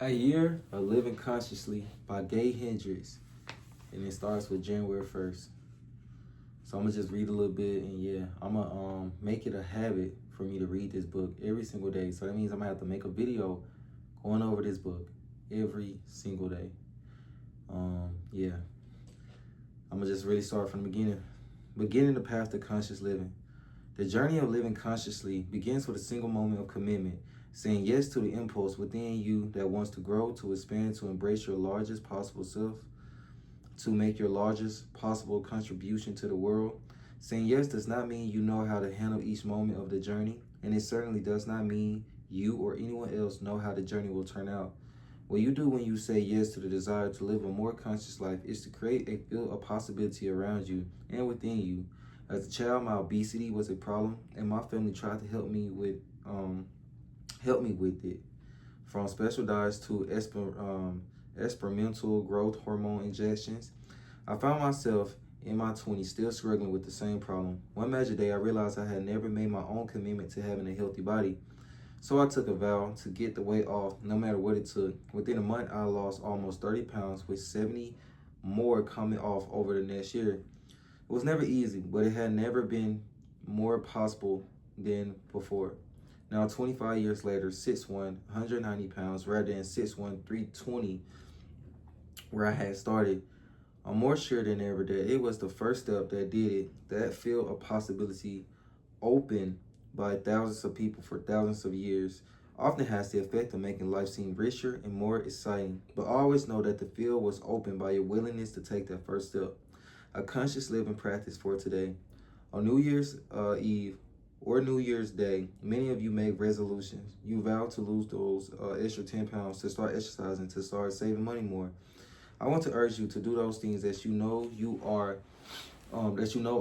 A Year of Living Consciously by Gay Hendricks. And it starts with January 1st. So I'm going to just read a little bit, and yeah, I'm going to make it a habit for me to read this book every single day. So that means I'm going to have to make a video going over this book every single day. Yeah. I'm going to just really start from the beginning. Beginning the path to conscious living. The journey of living consciously begins with a single moment of commitment, saying yes to the impulse within you that wants to grow, to expand, to embrace your largest possible self, to make your largest possible contribution to the world. Saying yes does not mean you know how to handle each moment of the journey, and it certainly does not mean you or anyone else know how the journey will turn out. What you do when you say yes to the desire to live a more conscious life is to create a field of possibility around you and within you. As a child, my obesity was a problem, and my family tried to help me with it. From special diets to experimental growth hormone injections, I found myself in my 20s still struggling with the same problem. One magic day, I realized I had never made my own commitment to having a healthy body. So I took a vow to get the weight off no matter what it took. Within a month, I lost almost 30 pounds, with 70 more coming off over the next year. It was never easy, but it had never been more possible than before. Now, 25 years later, 6'1", 190 pounds, rather than 6'1", 320, where I had started, I'm more sure than ever that it was the first step that did it. That field of possibility open by thousands of people for thousands of years often has the effect of making life seem richer and more exciting. But always know that the field was opened by your willingness to take that first step. A conscious living practice for today. On New Year's Eve or New Year's Day, many of you make resolutions. You vow to lose those extra 10 pounds, to start exercising, to start saving money more. I want to urge you to do those things that you know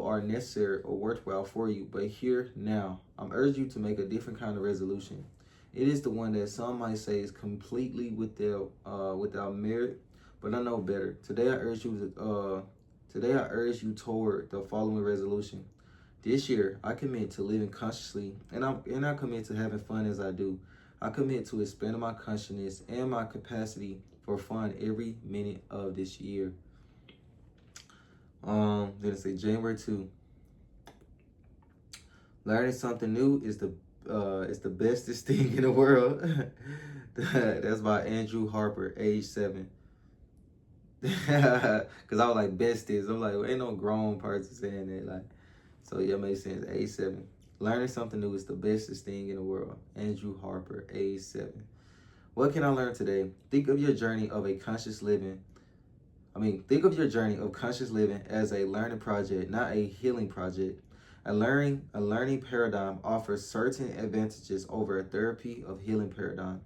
are necessary or worthwhile for you. But here now, I'm urging you to make a different kind of resolution. It is the one that some might say is completely without merit, but I know better. Today I urge you toward the following resolution. This year, I commit to living consciously, and I commit to having fun as I do. I commit to expanding my consciousness and my capacity for fun every minute of this year. Then it say January 2. Learning something new is the bestest thing in the world. That's by Andrew Harper, age 7. Cause I was like bestest. I'm like, well, ain't no grown person saying that. Like, so yeah, it makes sense. Age 7. Learning something new is the bestest thing in the world. Andrew Harper, age 7. What can I learn today? Think of your journey of conscious living as a learning project, not a healing project. A learning paradigm offers certain advantages over a therapy of healing paradigm.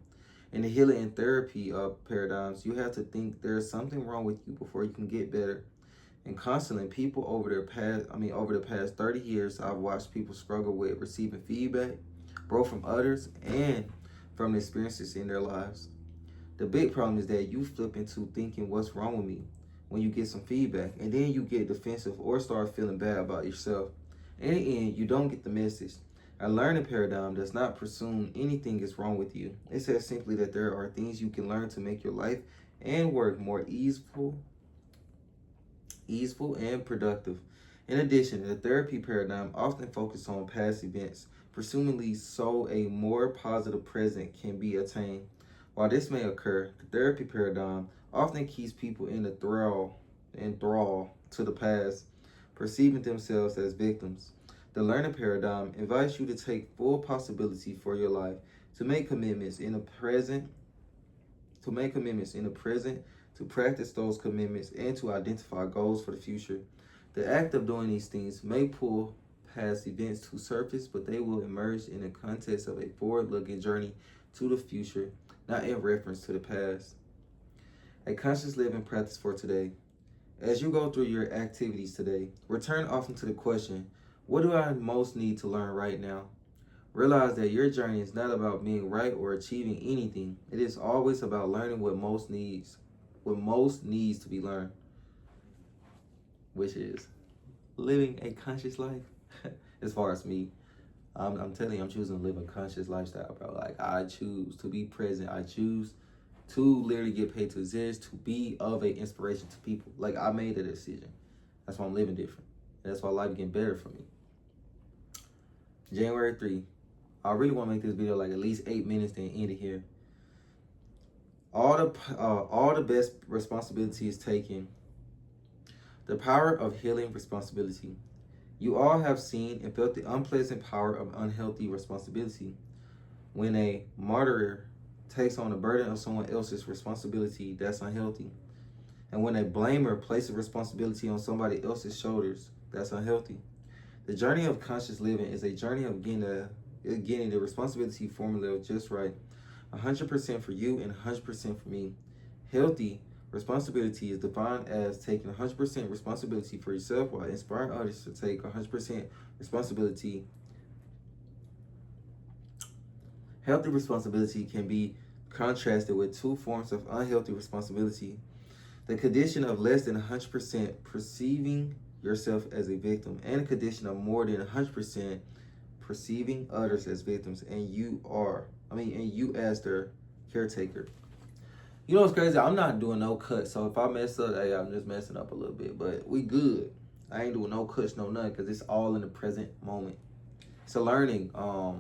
In the healing and therapy of paradigms, you have to think there's something wrong with you before you can get better. And constantly, people over the past 30 years, I've watched people struggle with receiving feedback, both from others and from the experiences in their lives. The big problem is that you flip into thinking, what's wrong with me, when you get some feedback, and then you get defensive or start feeling bad about yourself. In the end, you don't get the message. A learning paradigm does not presume anything is wrong with you. It says simply that there are things you can learn to make your life and work more easeful and productive. In addition, the therapy paradigm often focuses on past events, presumably so a more positive present can be attained. While this may occur, the therapy paradigm often keeps people in thrall to the past, perceiving themselves as victims. The learning paradigm invites you to take full possibility for your life, to make commitments in the present, to practice those commitments, and to identify goals for the future. The act of doing these things may pull past events to surface, but they will emerge in the context of a forward-looking journey to the future, not in reference to the past. A conscious living practice for today. As you go through your activities today, return often to the question, what do I most need to learn right now? Realize that your journey is not about being right or achieving anything. It is always about learning what most needs to be learned, which is living a conscious life. As far as me, I'm telling you, I'm choosing to live a conscious lifestyle, bro. Like, I choose to be present. I choose to literally get paid to exist, to be of a inspiration to people. Like, I made a decision. That's why I'm living different. And that's why life getting better for me. January 3. I really want to make this video like at least 8 minutes, then end it here. All the best responsibility is taken. The power of healing responsibility. You all have seen and felt the unpleasant power of unhealthy responsibility. When a martyr takes on the burden of someone else's responsibility, that's unhealthy. And when a blamer places responsibility on somebody else's shoulders, that's unhealthy. The journey of conscious living is a journey of getting the responsibility formula just right. 100% for you and 100% for me. Healthy responsibility is defined as taking 100% responsibility for yourself while inspiring others to take 100% responsibility. Healthy responsibility can be contrasted with two forms of unhealthy responsibility. The condition of less than 100% perceiving yourself as a victim, and a condition of more than 100% perceiving others as victims, and you as their caretaker. You know what's crazy? I'm not doing no cuts, so if I mess up, hey, I'm just messing up a little bit, but we good. I ain't doing no cuts, no nothing, because it's all in the present moment. It's a learning. I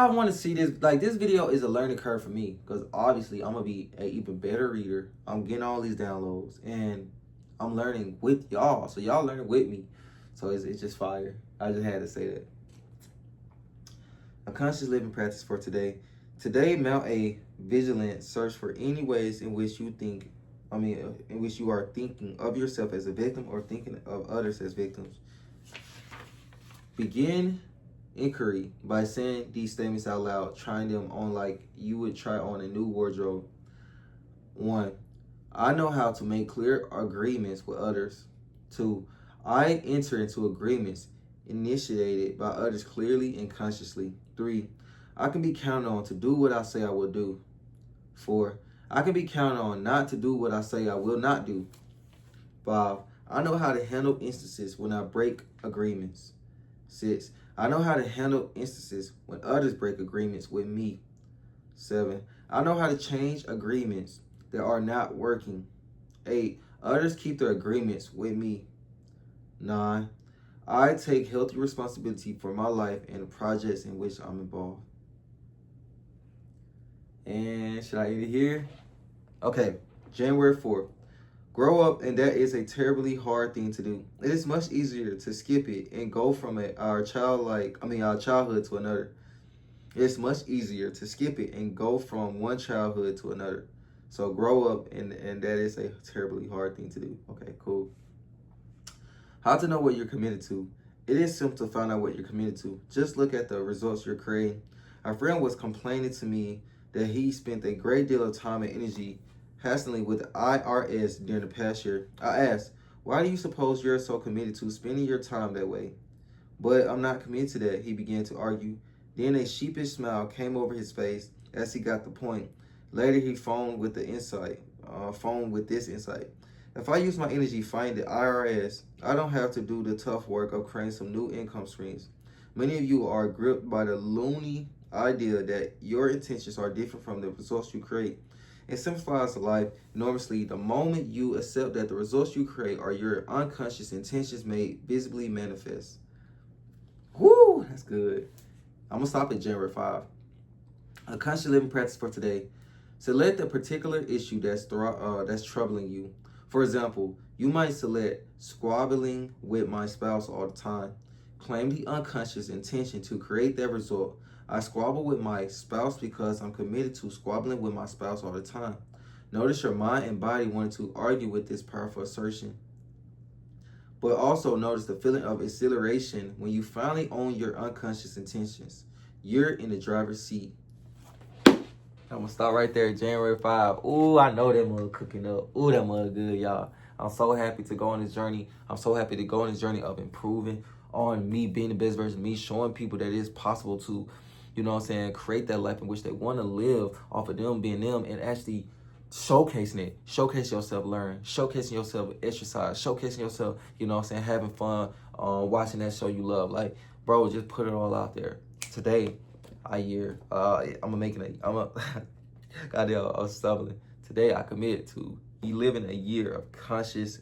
want to see this, like, this video is a learning curve for me, because obviously I'm going to be an even better reader. I'm getting all these downloads, and I'm learning with y'all, so y'all learning with me. So it's just fire. I just had to say that. A conscious living practice for today. Today, mount a vigilant search for any ways in which you are thinking of yourself as a victim or thinking of others as victims. Begin inquiry by saying these statements out loud, trying them on like you would try on a new wardrobe. 1. I know how to make clear agreements with others. 2. I enter into agreements initiated by others clearly and consciously. 3. I can be counted on to do what I say I will do. 4. I can be counted on not to do what I say I will not do. 5. I know how to handle instances when I break agreements. 6. I know how to handle instances when others break agreements with me. 7. I know how to change agreements that are not working. 8. Others keep their agreements with me. 9. I take healthy responsibility for my life and the projects in which I'm involved. And should I end it here? Okay, January 4th. Grow up, and that is a terribly hard thing to do. It is much easier to skip it and go from our childhood to another. It's much easier to skip it and go from one childhood to another. So grow up, and that is a terribly hard thing to do. Okay, cool. How to know what you're committed to. It is simple to find out what you're committed to. Just look at the results you're creating. A friend was complaining to me that he spent a great deal of time and energy hassling with the IRS during the past year. I asked, why do you suppose you're so committed to spending your time that way? But I'm not committed to that, he began to argue. Then a sheepish smile came over his face as he got the point. Later, he phoned with this insight. If I use my energy fighting the IRS, I don't have to do the tough work of creating some new income streams. Many of you are gripped by the loony idea that your intentions are different from the results you create. It simplifies life enormously the moment you accept that the results you create are your unconscious intentions made visibly manifest. Whoo, that's good. I'm going to stop at January 5. A conscious living practice for today. Select a particular issue that's troubling you. For example, you might select squabbling with my spouse all the time. Claim the unconscious intention to create that result. I squabble with my spouse because I'm committed to squabbling with my spouse all the time. Notice your mind and body wanting to argue with this powerful assertion. But also notice the feeling of exhilaration when you finally own your unconscious intentions. You're in the driver's seat. I'm going to start right there, January 5. Ooh, I know that mug cooking up. Ooh, that mug good, y'all. I'm so happy to go on this journey. I'm so happy to go on this journey of improving on me, being the best version of me, showing people that it's possible to, you know what I'm saying, create that life in which they want to live off of them being them, and actually showcasing it. Showcase yourself, learn. Showcasing yourself, exercise. Showcasing yourself, you know what I'm saying, having fun, watching that show you love. Like, bro, just put it all out there. Today, I'm Goddamn, I'm stumbling. Today I commit to living a year of conscious.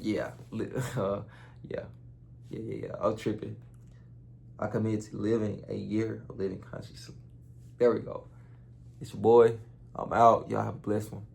Yeah, yeah. I'm tripping. I commit to living a year of living consciously. There we go. It's your boy. I'm out. Y'all have a blessed one.